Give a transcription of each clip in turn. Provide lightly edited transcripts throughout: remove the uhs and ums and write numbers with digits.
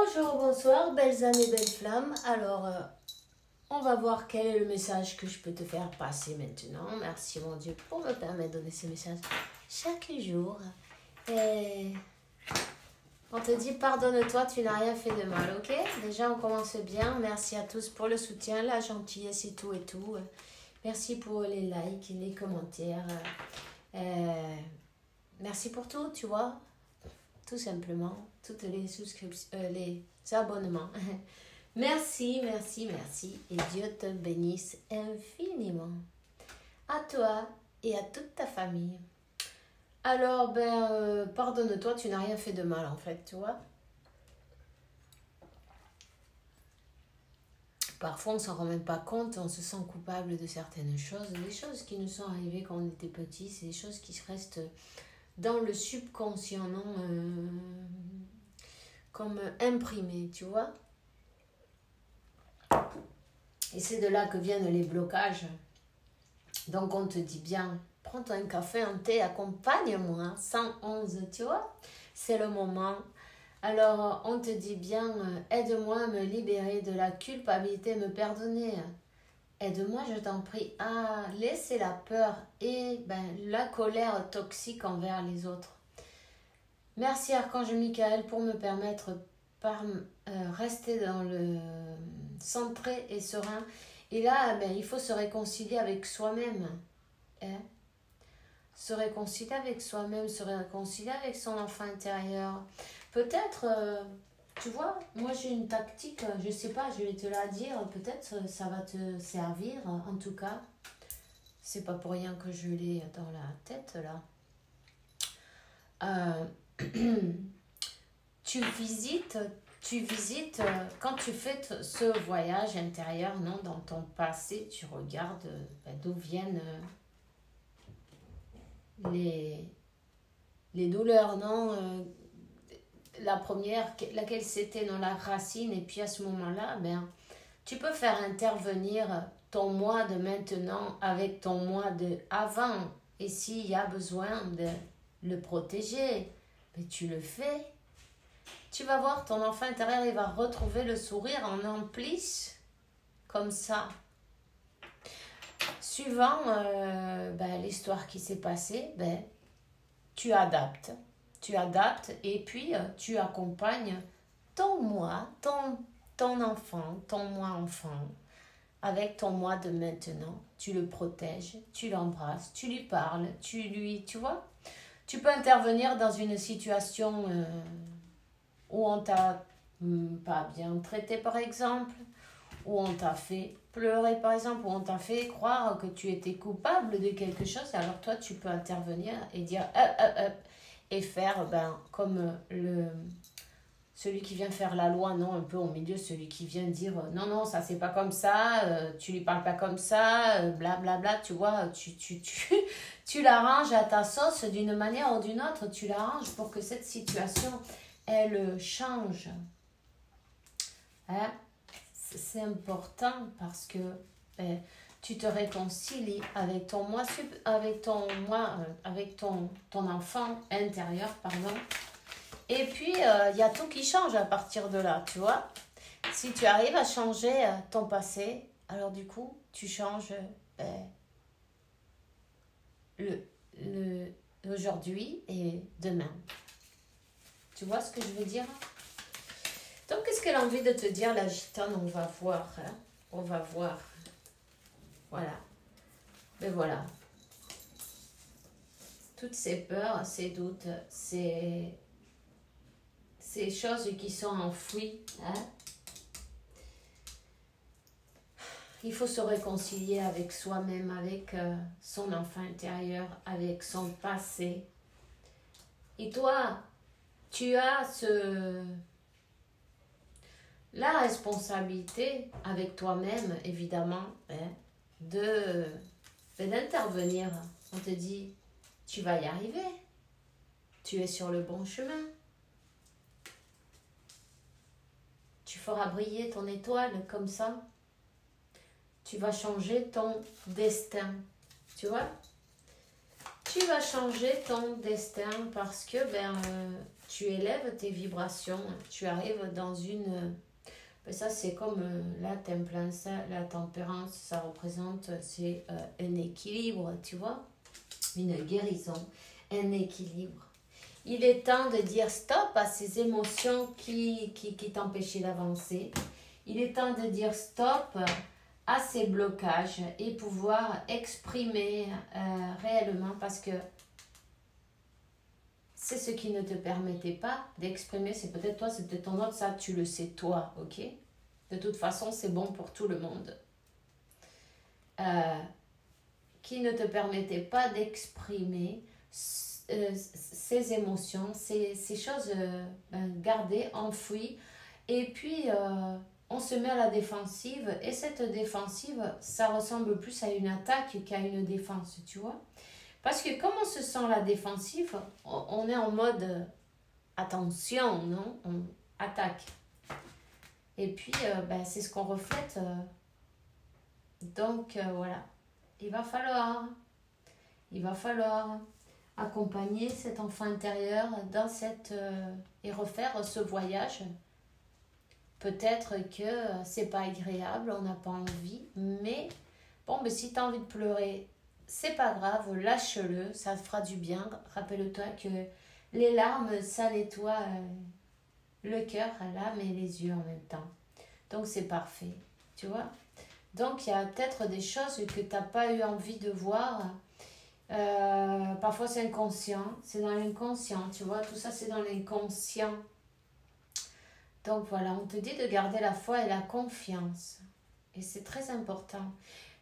Bonjour, bonsoir, belles âmes et belles flammes. Alors, on va voir quel est le message que je peux te faire passer maintenant. Merci mon Dieu pour me permettre de donner ce message chaque jour. Et on te dit pardonne-toi, tu n'as rien fait de mal, ok? Déjà, on commence bien. Merci à tous pour le soutien, la gentillesse et tout et tout. Merci pour les likes, les commentaires. Merci pour tout, tu vois. Tout simplement, toutes les souscriptions, les abonnements. Merci, merci, merci. Et Dieu te bénisse infiniment. À toi et à toute ta famille. Alors, pardonne-toi, tu n'as rien fait de mal en fait, tu vois. Parfois, on ne s'en rend même pas compte, on se sent coupable de certaines choses. Des choses qui nous sont arrivées quand on était petit, c'est des choses qui restent dans le subconscient, non comme imprimé, tu vois. Et c'est de là que viennent les blocages. Donc on te dit bien, prends-toi un café, un thé, accompagne-moi, 111, tu vois. C'est le moment. Alors on te dit bien, aide-moi à me libérer de la culpabilité, me pardonner. Aide-moi, je t'en prie, à laisser la peur et la colère toxique envers les autres. Merci Archange Michael pour me permettre rester dans le centré et serein. Et là, il faut se réconcilier avec soi-même. Se réconcilier avec soi-même, se réconcilier avec son enfant intérieur. Peut-être, tu vois, moi j'ai une tactique, je sais pas, je vais te la dire, peut-être ça va te servir, en tout cas. C'est pas pour rien que je l'ai dans la tête là. Tu visites, quand tu fais ce voyage intérieur, non, dans ton passé, tu regardes d'où viennent les douleurs, non, la première, laquelle c'était dans la racine, et puis à ce moment-là, tu peux faire intervenir ton moi de maintenant avec ton moi de avant, et s'il y a besoin de le protéger, tu le fais. Tu vas voir, ton enfant intérieur, il va retrouver le sourire en amplice, comme ça. Suivant l'histoire qui s'est passée, tu adaptes. Tu adaptes et puis tu accompagnes ton moi, ton enfant, ton moi enfant, avec ton moi de maintenant. Tu le protèges, tu l'embrasses, tu lui parles, tu vois. Tu peux intervenir dans une situation où on t'a pas bien traité par exemple, où on t'a fait pleurer par exemple, où on t'a fait croire que tu étais coupable de quelque chose, alors toi tu peux intervenir et dire et faire comme celui qui vient faire la loi, non, un peu au milieu, celui qui vient dire non, ça c'est pas comme ça, tu lui parles pas comme ça, blablabla, tu vois, tu l'arranges à ta sauce d'une manière ou d'une autre, tu l'arranges pour que cette situation elle change. C'est important parce que tu te réconcilies avec ton moi, avec ton enfant intérieur, pardon. Et puis, il y a tout qui change à partir de là, tu vois. Si tu arrives à changer ton passé, alors du coup, tu changes aujourd'hui et demain. Tu vois ce que je veux dire? Donc, qu'est-ce qu'elle a envie de te dire, la gitane? On va voir. On va voir. Voilà. Mais voilà. Toutes ces peurs, ces doutes, ces choses qui sont enfouies. Il faut se réconcilier avec soi-même, avec son enfant intérieur, avec son passé. Et toi, tu as la responsabilité avec toi-même, évidemment, d'intervenir. On te dit, tu vas y arriver. Tu es sur le bon chemin. Tu feras briller ton étoile comme ça. Tu vas changer ton destin. Tu vois? Tu vas changer ton destin parce que tu élèves tes vibrations, tu arrives dans une... Ça, c'est comme la tempérance, ça représente, c'est un équilibre, tu vois, une guérison, un équilibre. Il est temps de dire stop à ces émotions qui t'empêchaient d'avancer. Il est temps de dire stop à ces blocages et pouvoir exprimer réellement, parce que c'est ce qui ne te permettait pas d'exprimer. C'est peut-être toi, c'est peut-être ton autre, ça tu le sais toi, ok? De toute façon, c'est bon pour tout le monde. Qui ne te permettait pas d'exprimer ces émotions, ces choses gardées, enfouies. Et puis, on se met à la défensive. Et cette défensive, ça ressemble plus à une attaque qu'à une défense, tu vois. Parce que comme on se sent à la défensive, on est en mode attention, non? On attaque. Et puis, c'est ce qu'on reflète. Donc, voilà. Il va falloir accompagner cet enfant intérieur dans et refaire ce voyage. Peut-être que c'est pas agréable, on n'a pas envie, mais bon, si tu as envie de pleurer, c'est pas grave, lâche-le, ça te fera du bien. Rappelle-toi que les larmes, ça nettoie le cœur, l'âme et les yeux en même temps. Donc c'est parfait, tu vois. Donc il y a peut-être des choses que tu n'as pas eu envie de voir. Parfois c'est inconscient, c'est dans l'inconscient, tu vois, tout ça c'est dans l'inconscient. Donc voilà, on te dit de garder la foi et la confiance. Et c'est très important.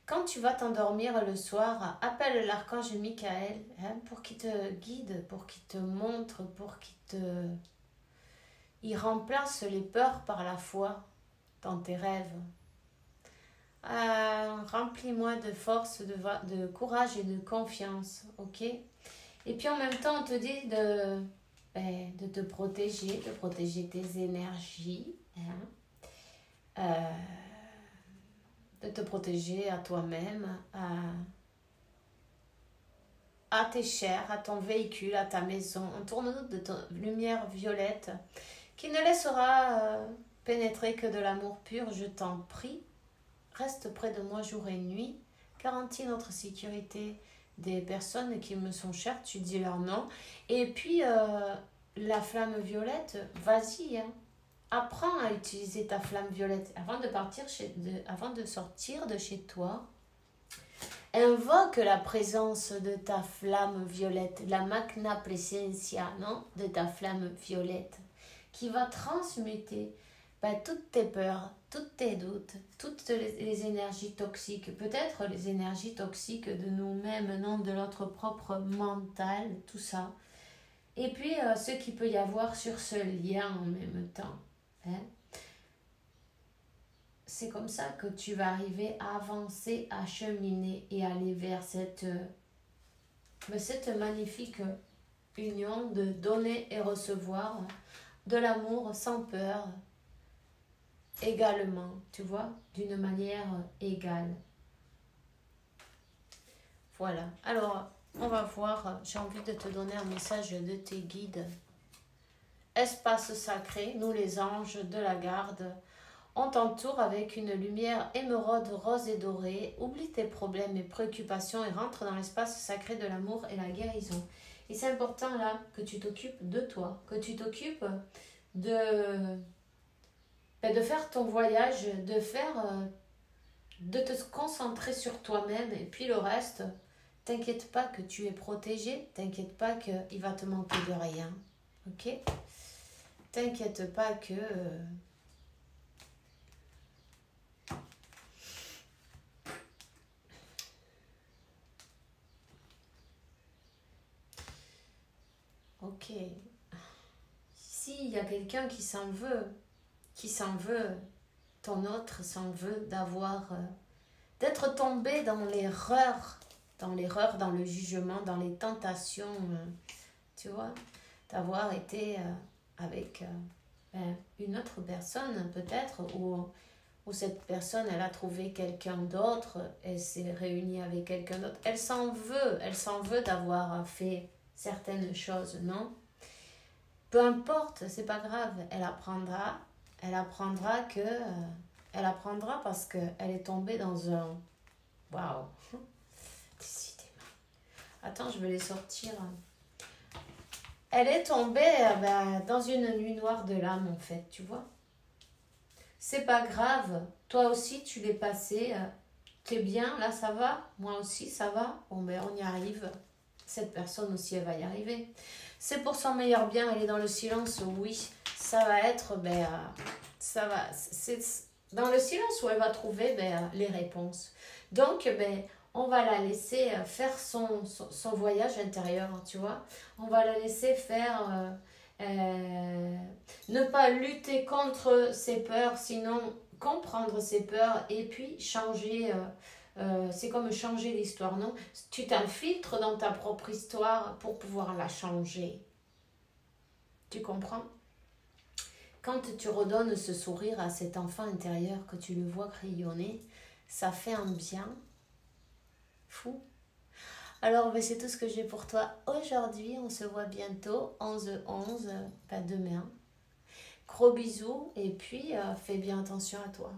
Quand tu vas t'endormir le soir, appelle l'archange Michael pour qu'il te guide, pour qu'il te montre, pour qu'il il remplace les peurs par la foi dans tes rêves. Remplis-moi de force, de courage et de confiance, ok? Et puis en même temps, on te dit de te protéger, de protéger tes énergies, de te protéger à toi-même, à tes chairs, à ton véhicule, à ta maison. Entoure-nous de ta lumière violette qui ne laissera pénétrer que de l'amour pur, je t'en prie. Reste près de moi jour et nuit, garantis notre sécurité des personnes qui me sont chères, tu dis leur nom. Et puis, la flamme violette, vas-y, apprends à utiliser ta flamme violette. Avant de sortir de chez toi, invoque la présence de ta flamme violette, la magna presencia, non, de ta flamme violette, qui va transmuter toutes tes peurs, tous tes doutes, toutes les énergies toxiques, peut-être les énergies toxiques de nous-mêmes, non, de notre propre mental, tout ça. Et puis, ce qu'il peut y avoir sur ce lien en même temps. C'est comme ça que tu vas arriver à avancer, à cheminer et aller vers cette magnifique union de donner et recevoir de l'amour sans peur, également, tu vois, d'une manière égale. Voilà. Alors, on va voir, j'ai envie de te donner un message de tes guides. Espace sacré, nous les anges de la garde, on t'entoure avec une lumière émeraude, rose et dorée. Oublie tes problèmes et préoccupations et rentre dans l'espace sacré de l'amour et la guérison. Et c'est important là que tu t'occupes de toi, que tu t'occupes de faire ton voyage, de te concentrer sur toi-même, et puis le reste, t'inquiète pas que tu es protégé, t'inquiète pas qu'il va te manquer de rien, ok? T'inquiète pas que... Ok. S'il y a quelqu'un qui s'en veut, ton autre s'en veut d'être tombé dans l'erreur, dans le jugement, dans les tentations, tu vois, d'avoir été avec une autre personne peut-être, ou cette personne, elle a trouvé quelqu'un d'autre, elle s'est réunie avec quelqu'un d'autre, elle s'en veut d'avoir fait certaines choses, non? peu importe, c'est pas grave, elle apprendra que, elle apprendra parce qu'elle est tombée dans un, waouh, décidément, attends, je vais les sortir, elle est tombée dans une nuit noire de l'âme en fait, tu vois, c'est pas grave, toi aussi tu l'es passé, t'es bien, là ça va, moi aussi ça va, bon ben on y arrive, cette personne aussi elle va y arriver. C'est pour son meilleur bien, elle est dans le silence, oui, ça va être, ça va, c'est dans le silence où elle va trouver les réponses. Donc, on va la laisser faire son voyage intérieur, tu vois. On va la laisser faire, ne pas lutter contre ses peurs, sinon comprendre ses peurs et puis changer. C'est comme changer l'histoire, non? Tu t'infiltres dans ta propre histoire pour pouvoir la changer. Tu comprends? Quand tu redonnes ce sourire à cet enfant intérieur, que tu le vois crayonner, ça fait un bien fou. Alors, c'est tout ce que j'ai pour toi aujourd'hui. On se voit bientôt, 11-11, pas demain. Gros bisous et puis fais bien attention à toi.